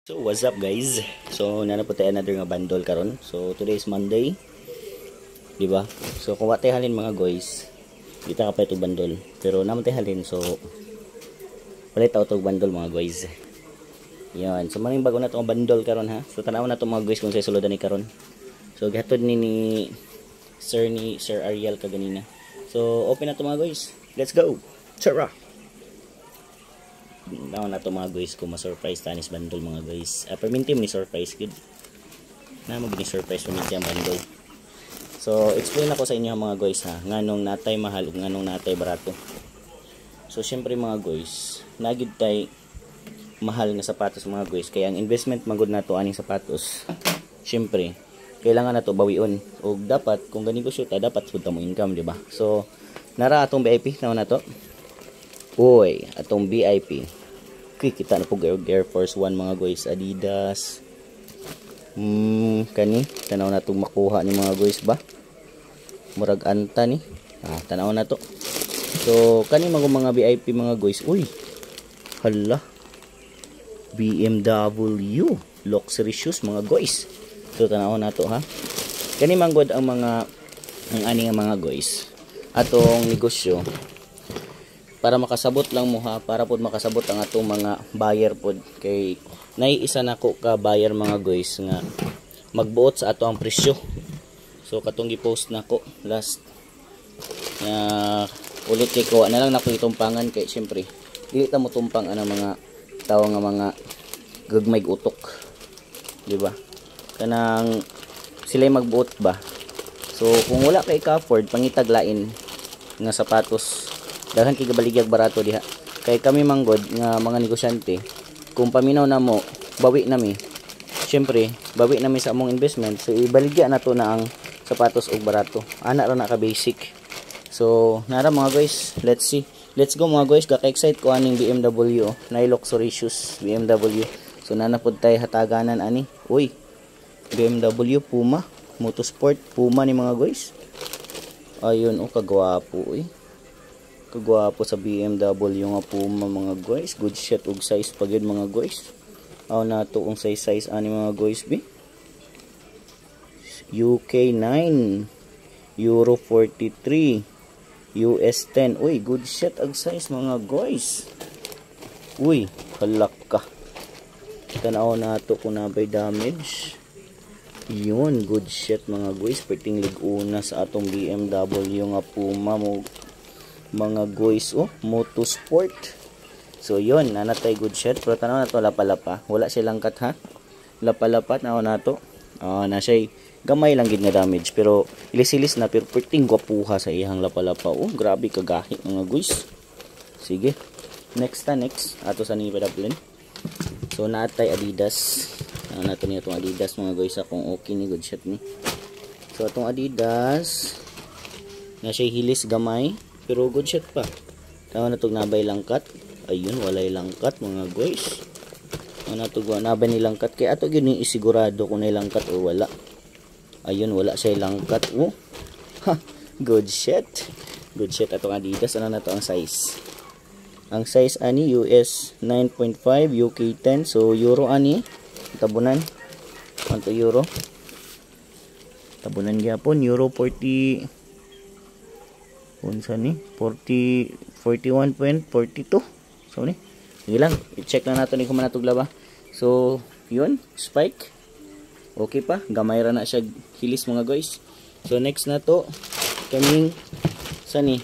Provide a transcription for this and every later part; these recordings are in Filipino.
So what's up guys? So nanapod tayo another nga bundle karon. So today is Monday. Di ba? So kung watay halin mga guys, kita ka pa ito bundle. Pero naman tayo halin so wala tayo ito bundle mga guys. Yan. So maning bago na itong bundle karon ha. So tanaw na ito mga guys kung sa suludan ni karon. So gihatod ni Sir Ariel kaganina. So open na ito mga guys. Let's go. Tara. Naon na to mga guys kung ma-surprise tanis bundle mga guys. Permintim ni surprise good. Na magini surprise permintim ang bundle. So explain ako sa inyo mga guys ha, nganong natay mahal ug nganong natay barato. So syempre mga guys, nagid tay mahal nga sapatos mga guys, kaya ang investment magud nato aning sapatos. Syempre, kailangan nato bawion ug dapat kung ganegosyo ta dapat pud ta mo income, di ba? So nara atong VIP naon nato. Uy, atong VIP. Kita na po Air Force 1 mga guys, Adidas. Kani, tanaw na itong makuha ni mga guys ba? Murag anta ni. Tanaw na to. So, kani mga VIP mga guys. Uy, hala. BMW luxury shoes mga guys. So, tanaw na to ha. Kani manggod ang ani nga mga guys. Atong negosyo. Para makasabot lang mo ha, para pod makasabot ang atong mga buyer pod, kay naiisa nako ka buyer mga guys nga magbuot sa ato ang presyo. So katong gi-post nako last ulit kay ko na lang nako itumpangan, kay syempre dili ta mo tumpang ana mga tawo nga mga gagmay utok, di ba? Kanang sila magbuot ba. So kung wala kay ka afford pangitaglain nga sapatos, daghan kay gabaligyag barato diha. Kay kami manggod nga mga negosyante, kung paminaw na mo, bawi nami. Syempre, bawi nami sa among investment. So ibaligya na to na ang sapatos og barato. Ana ra na ka basic. So nara mga guys, let's see. Let's go mga guys, gaka-excite ko aning BMW, na luxury shoes BMW. So nanapod tay hataganan ani. Uy, BMW Puma, Motorsport Puma ni mga guys. Ayun kagwapo uy. Kagwapo sa BMW nga Puma mga guys. Good shit og size pa gyud mga guys. Aw na to ang size ani mga guys bi. UK 9, Euro 43, US 10. Uy, good shit ang size mga guys. Uy, halak ka. Tanaw na to kung nabay damage. Yun, good shit mga guys. Perting lig-una sa atong BMW nga Puma mo mga guys, Motorsport. So yun, nanatay good shit. Pero tanaw na to lapalapa, wala silang cut ha, lapalapat na na to. Na siya gamay lang gid nga damage, pero ilis-ilis na, pero perting gwapuha sa ihang lapalapa. Grabe kagahi mga guys. Sige, next ato sa ni padaplin. So natay Adidas. Nato niya itong Adidas mga guys, akong okay ni good shit ni. So atong Adidas na siya hilis gamay, pero good shit pa. Tama na itong nabay langkat. Ayun, walay langkat mga guys. Ano ito nabay ni langkat. Kaya ito yun yung isigurado kung na langkat o wala. Ayun, wala siya langkat. Ha, good shit. Good shit atong Adidas. Ano na ito ang size? Ang size ani US 9.5, UK 10. So Euro ani tabunan. Anto Euro? Tabunan gyapon Euro 40. Unsa ni 41.42. So ni sige lang, i-check lang nato ni kung manatugla ba. So yun, spike okay pa, gamay ra na siya hilis mga guys. So next na to kaming sa ni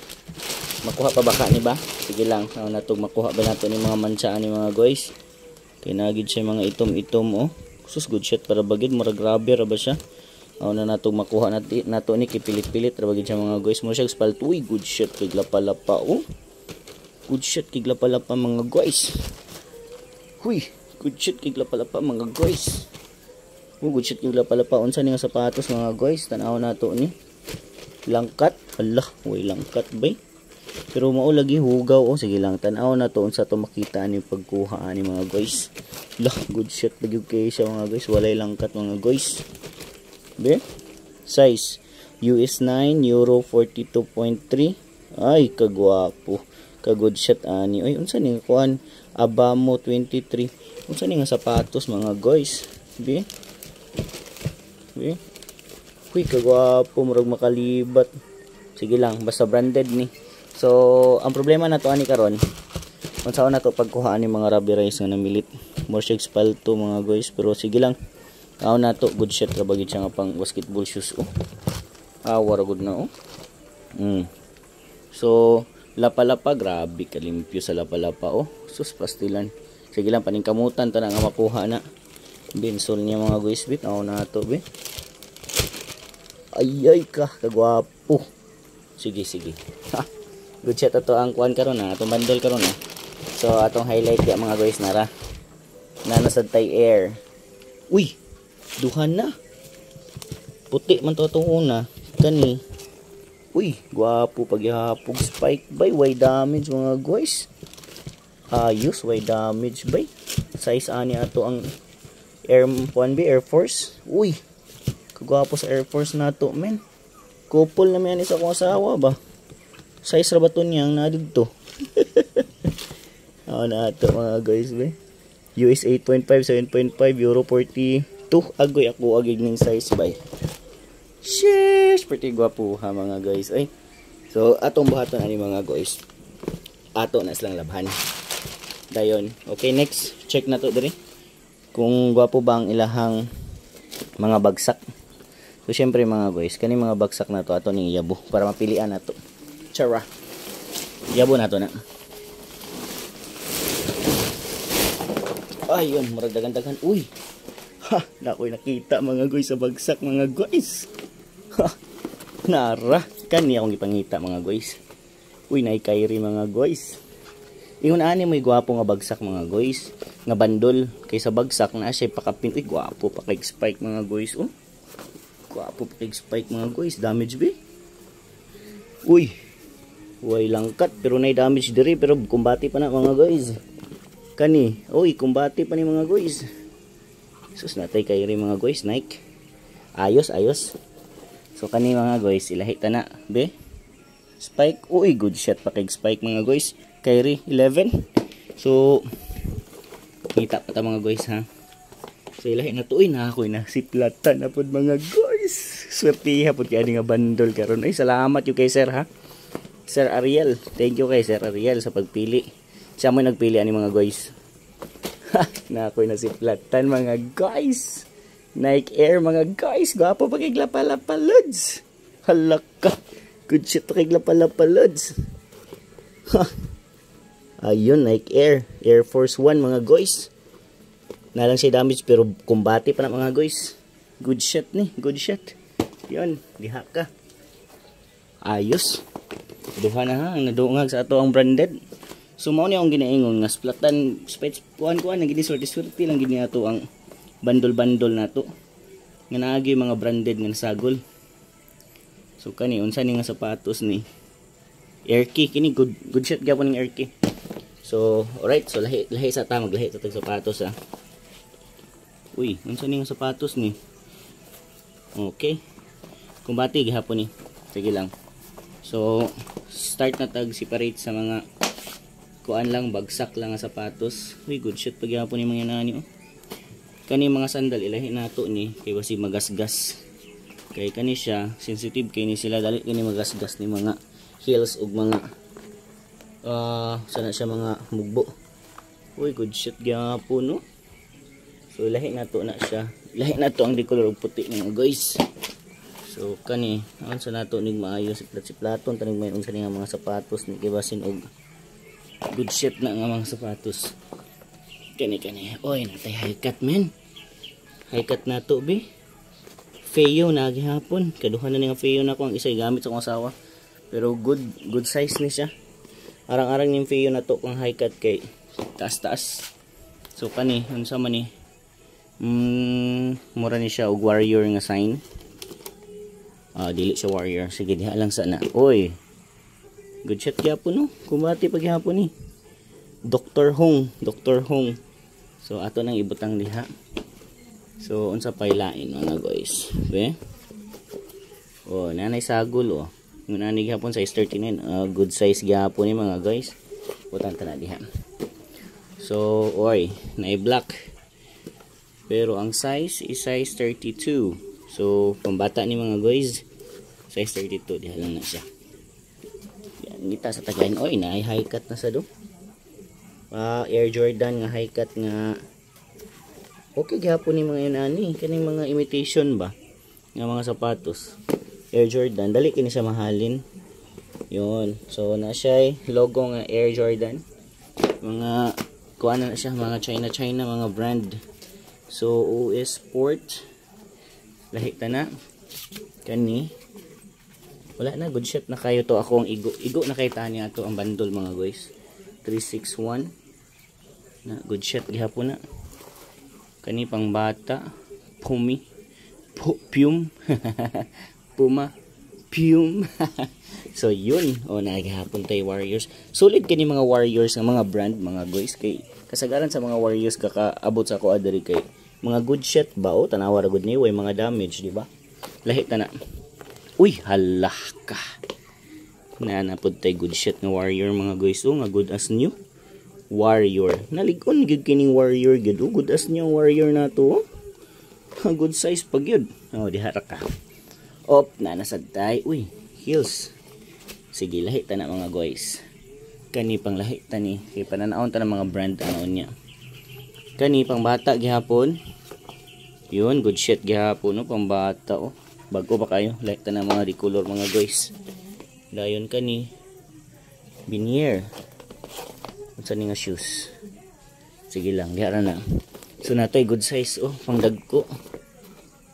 makuha pa baka ni ba. Sige lang, na to makuha ba nato ni mga mansaan ni mga guys. Kinagid siya mga itom sus good shit para bagid mura grabe ra ba siya. Na natong makuha nato ni kipilit-pilit ra bagid siya mga guys. Mo siya spalt. Uy, good shit kay lapalapa good shit kay lapalapa mga guys. Huy, good shit kay lapalapa mga guys. Good shit kay lapalapa. Unsa ni nga sapatos mga guys, tanaw nato ni langkat. Hala, way langkat bay, pero mao lagi hugaw. Sige lang, tanaw na to unsa to makita ni pagkuha ani mga guys. Lah, good shit bagid kay siya mga guys, walay langkat mga guys. Be, size US 9, Euro 42.3. Ay kagwapo, ka good shot ani. Ay unsa ni kuan, Abamo 23 Unsa ni nga sapatos mga guys? Be? Be? Uy, kagwapo, murag makalibat. Sige lang, basta branded ni. So, ang problema na to ani karon, unsaon na to pagkuhaan ni mga rubber rice nga namilit. More shakes pal to mga guys, pero sige lang. Aw na to, good shot ra bagid siya nga pang basketball shoes oh. Awar good na oh. So, lapa-lapa, grabe kalimpyo sa lapa-lapa oh. Sus pastilan. Sige lang, paningkamutan ta na nga makuha na. Binsol niya mga guys, bit. Aw na to, be. Ay ka, kagwapo. Sige. Ha. Good shot ato ang kuan karon na, atong bundle karon na. So atong highlight ya mga guys nara. Nana sa Thai Air. Uy, duhan na. Puti man to atong una. Kani. Uy, gwapo paghapog spike bay, way damage mga guys. Ayos, way damage bay. Size ani ato ang Air 1B Air Force. Uy. Kagwapo sa Air Force na to, men. Couple na yan isa kong asawa ba? Size rabaton niyang na dito. Ako na ito mga guys, be. US 8.5, 7.5, Euro 42. Agoy ako agig ng size, bay. Sheesh! Pretty gwapo ha mga guys. Ay. So, atong buhaton ani mga guys. Ato na silang labhan. Dayon. Okay, next. Check na to diri. Kung gwapo ba ang ilahang mga bagsak. So, syempre mga guys, kani mga bagsak na to, ato ning yabo, para mapilian na to. Chara. Yabo na to na. Ayun, murag dagan-dagan. Uy! Ha! Nakoy nakita mga guys sa bagsak mga guys. Ha! Nara. Kani akong ipangita mga guys. Uy, naikairi mga guys. Ingon ani may gwapo nga bagsak mga guys. Nga bandol. Kaysa bagsak na siya pakapin. Uy, gwapo pa kay spike mga guys. Oh. Gwapo pa kay spike mga guys. Damage be. Uy. Way langkat. Pero na damage diri. Pero kumbati pa na mga guys. Kani. Uy, kumbati pa ni mga guys. Sus natay kay rin mga guys. Nike. Ayos. So kani mga guys. Ilahi ta na. Be. Spike. Uy, good shot pa kay spike mga guys. Kyrie 11. So kita pa ta mga guys ha. So ilahi na to. Uy, na ako na siplatan na pod mga guys. Swertiha pod kay nga bandol karon. Ay salamat yung kay sir ha. Sir Ariel. Thank you kay Sir Ariel sa pagpili. Siya mo nagpili ani mga guys. Na ako na siplatan mga guys. Nike Air mga guys. Gwapo pa kay glapalapalods. Halaka. Good shit kay glapalapalods. Ayun, Nike Air. Air Force 1 mga guys. Nalang siya damage pero kumbati pa na mga guys. Good shot ni. Good shot. Yun. Diha ka. Ayos. Duha na ha. Ang nadungag sa ato ang branded. So mao ni akong ginaingon nga splatan space kuan nang gini swerte lang gini ato ang bandol na to. Nga naagi mga branded nga nasagol. So kani unsa ni nga sapatos ni Airkey kini good shot gyapon ng Airkey. So alright, so lahi sa ta maglahi sa tag sapatos ha. Uy, unsa ni nga sapatos ni? Okay. Kumbati gihapon ni. Sige lang. So start na tag separate sa mga kuan lang, bagsak lang nga sapatos. Uy, good shot pag yapon ni mga nani oh. Kani mga sandal ilahi nato ni kay basi magasgas. Kay kani siya sensitive kay ni sila dali kini magasgas ni mga heels ug mga sana siya mga mugbo. Uy, good shot gyapon no. So ilahi nato na siya. Ilahi nato ang dikolor og puti nga guys. So kani unsa nato nig maayo siplat-siplaton tanig may unsa ni nga mga sapatos ni kay basin og good shit na nga mga sapatos. Kani. Oy, natay high cut men. High cut na to be. Feo na gihapon. Kaduhan na nga Feo na ko ang isa gamit sa akong asawa. Pero good size ni siya. Arang-arang ning Feo na to kung high cut kay taas-taas. So kani unsa man ni? Mura ni siya og warrior nga sign. Dili siya warrior. Sige diha lang sana. Oy. Good shot gyapon no. Kumati pag gyapon ni. Dr. Hong. So ato nang ibutang diha. So unsa pay lain mga guys. Be? Oh, nanay sagol oh. Yung nanay gyapon size 39. Good size gyapon ni mga guys. Butang ta na diha. So, oy, na-black. Pero ang size is size 32. So, pambata ni mga guys, size 32. Diyan lang na siya. Yan, ngita sa tagayin. Oy, na-high cut na sa do. Air Jordan nga high cut nga. Okay, gihapon ni mga inani. Kaning mga imitation ba? Nga mga sapatos. Air Jordan. Dali kini siya mahalin. Yun. So, na siya logo nga Air Jordan. Mga kuha na siya, mga China mga brand. So US Sport lahi ta na kani, wala na, good shot na kayo to. Ako ang igo na kay tani ato ang bundle mga guys. 361 na good shot gihapon na kani, pang bata. Pume Puma Pume so yun, o nagihapon tayo Warriors. Solid kani mga Warriors nga mga brand mga guys, kay kasagaran sa mga Warriors kakaabot sa ko adiri kay mga good shot ba, o tanawa ra gud ni way mga damage, di ba? Lahi ta na. Uy, hala ka. Napud tay good shot nga Warrior mga guys, o nga good as new Warrior. Naligon gid kining Warrior gid, o good as new Warrior na to. Good size pag yun. O diha ra ka. Op na nasad tay. Uy, heels. Sige, lahi ta na mga guys. Kani pang lahi ta ni. Kaya pananaon ta ng mga brand ano niya. Kani pang bata gihapon. Yun, good shit gihapon, no, pang bata, oh. Bago pa kayo. Lahi ta na mga recolor mga guys. Dayon kani. Binier. Unsa ni nga shoes. Sige lang, diha ra na. So natoy good size, oh, pang dagko.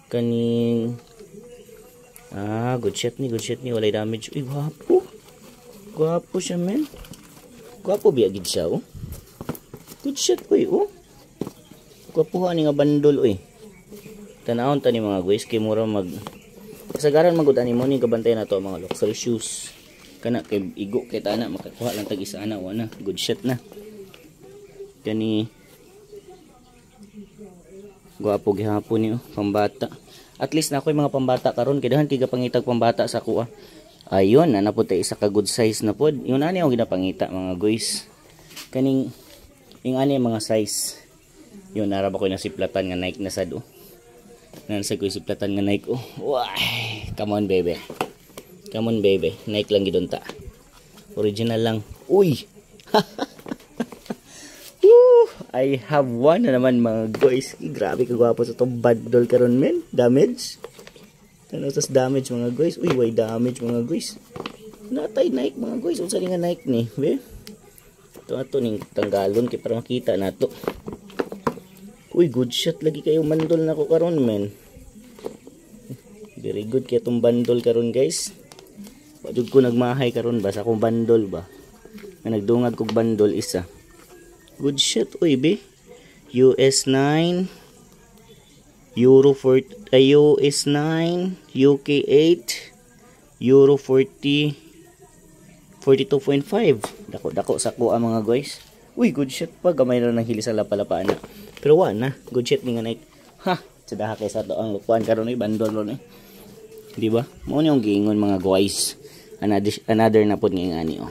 Kaning good shit ni, walay damage. Uy, gwapo. Gwapo siya, men. Gwapo biya gid siya, oh. Good shit, uy, oh. Gwapuha ni nga bandol, uy. Tanawon ta ni mga guys, kay mura kasagaran magud ani mo ni kabantay na to mga luxury shoes. Kana kay igo kay tana makakuha lang tag isa ana wana. Good shit na. Kani gwapo gihapon ni, oh, pambata. At least na ako'y mga pambata karon, kay dahan tiga pangitag pambata sa kuha. Ayun, na po tayo isa ka good size na po. Yung ani akong ginapangita mga guys. Kaning yung ani mga size. Yun, naraba ko na siplatan nga Nike na sad, oh. Nansa ko siplatan nga Nike, oh. Why? Come on baby. Come on baby. Nike lang gidon ta. Original lang. Uy. I have one na naman mga guys. Grabe ka gwapo sa itong bundle karon, men. Damage. Ano sa damage mga guys? Uy, why damage mga guys? Natay Nike mga guys. Unsa nga Nike ni? Be? Ito ato ning tanggalon kay para makita nato. Uy, good shot lagi kayo bundle na ko karon, men. Very good kay itong bundle karon guys. Wajud ko nagmahay karon ba sa akong bundle ba? Na nagdungag kog bundle isa. Good shit, uy, be. US 9, Euro 40, US 9, UK 8, Euro 40, 42.5. Dako sa kuha mga guys. Uy, good shit pa. Gamay na ng hili sa lapalapaan na. Pero wala na. Good shit ni nga Nike. Ha! Sadaha kay sa to ang lukuan karon ni bandol ron, eh. Di ba? Mao ni yung giingon mga guys. Another na pod nga ani, oh.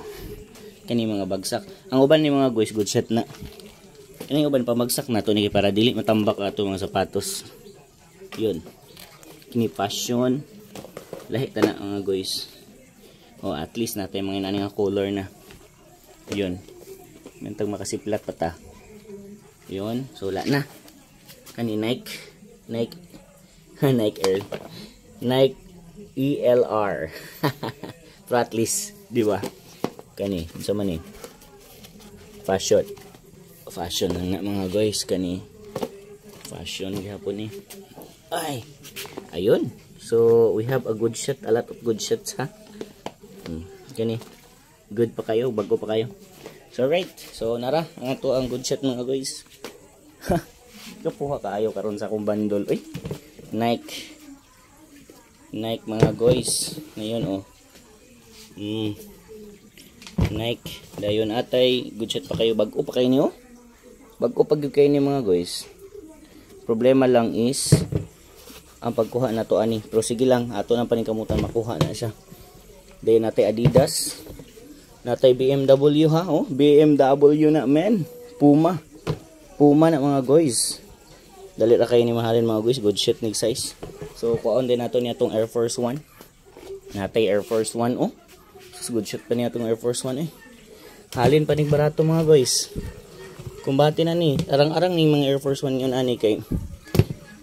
Kani mga bagsak. Ang uban ni mga guys, good shot na. Kani uban pamagsak na to ni para dili matambak ato mga sapatos. Yun. Kini fashion. Lahi ta na mga guys. Oh, at least natay mga inani nga color na. Yun. Mentag makasiplat pa ta. Yun, so wala na. Kani Nike Air. Nike ELR. Pero at least, di ba? Kani, unsa man ni? Fashion na mga guys, kani. Fashion gihapon ni. Ay. Ayun. So, we have a good shot, a lot of good shots, ha. Kani. Good pa kayo, bago pa kayo. So right. So nara, ang ato ang good shot mga guys. Kapuha kaayo karon sa akong bundle. Uy. Nike mga guys. Ngayon, oh. Nike, dayon atay good shot pa kayo, bago pa kayo niyo. Bago pa gyud kayo ni mga guys. Problema lang is ang pagkuha na to ani. Pero sige lang, ato nang paningkamutan makuha na siya. Dayon natay Adidas, natay BMW, ha, oh, BMW na, men. Puma. Puma na mga guys. Dali ra kayo ni mahalin mga guys, good shit nig size. So kuon din nato niya tong Air Force 1. Natay Air Force 1 oh. Good shit pa niya tong Air Force 1 eh. Halin pa nig barato mga guys. Kumbati na ni, arang-arang ni mga Air Force 1 yun ani kay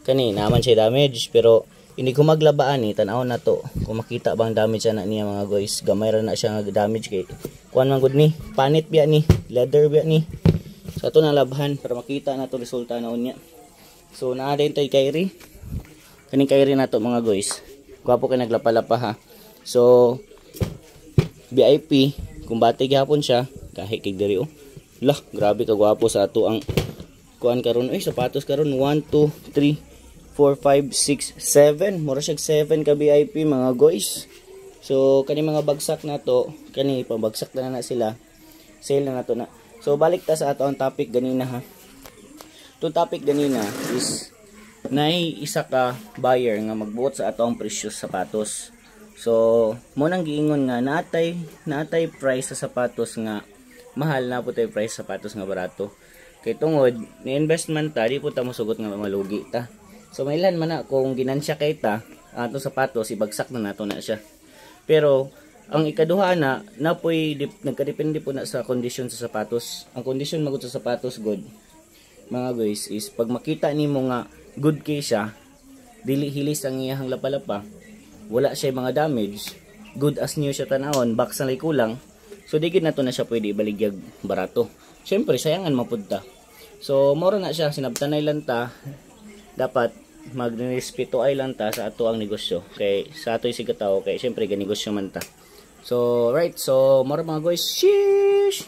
kani naman siya damage pero hindi ko maglabaan ni tan-aw na to kung makita bang damage ana niya mga guys. Gamay ra na siya nga damage kay kuan man gud ni, panit biya ni, leather biya ni. So ato na labhan para makita na to resulta na unya. So naa din tay Kyrie. Kaning Kyrie na to mga guys. Gwapo kay naglapa-lapa ha. So VIP kung bati gyapon siya kahit kay diri oh. Lah, grabe ka gwapo sa ato ang kuan karon. Ay sapatos karon 1 2 3 4, 5, 6, 7. Mura siya 7 ka VIP mga guys. So, kani mga bagsak na to, kani pabagsak na sila. Sale na to na. So, balik ta sa ato ang topic ganina ha. Itong topic ganina is nay isa ka buyer nga magbuot sa ato ang presyo sa sapatos. So, mo nang giingon nga natay price sa sapatos nga mahal na po tay price sa sapatos nga barato. Kay tungod ni investment ta di po ta mosugot nga malugi ta. So mailan man na kung ginansya kay ta ato sapatos ibagsak na nato na siya. Pero ang ikaduha na napoy nagkadepende po na sa kondisyon sa sapatos. Ang kondisyon magud sa sapatos good mga guys is pag makita nimo nga good kay siya, dili hilis ang iyang lapalapa, wala siya mga damage, good as new siya tanawon, box na lay kulang. So di gid nato na siya pwede ibaligyag barato. Syempre sayangan mapudta. So moro na siya sinabtanay lang ta. Dapat magrespeto ay lang ta sa ato ang negosyo kay sa ato'y sigataw kay syempre ganegosyo man ta. So right, so moro mga guys, sheesh.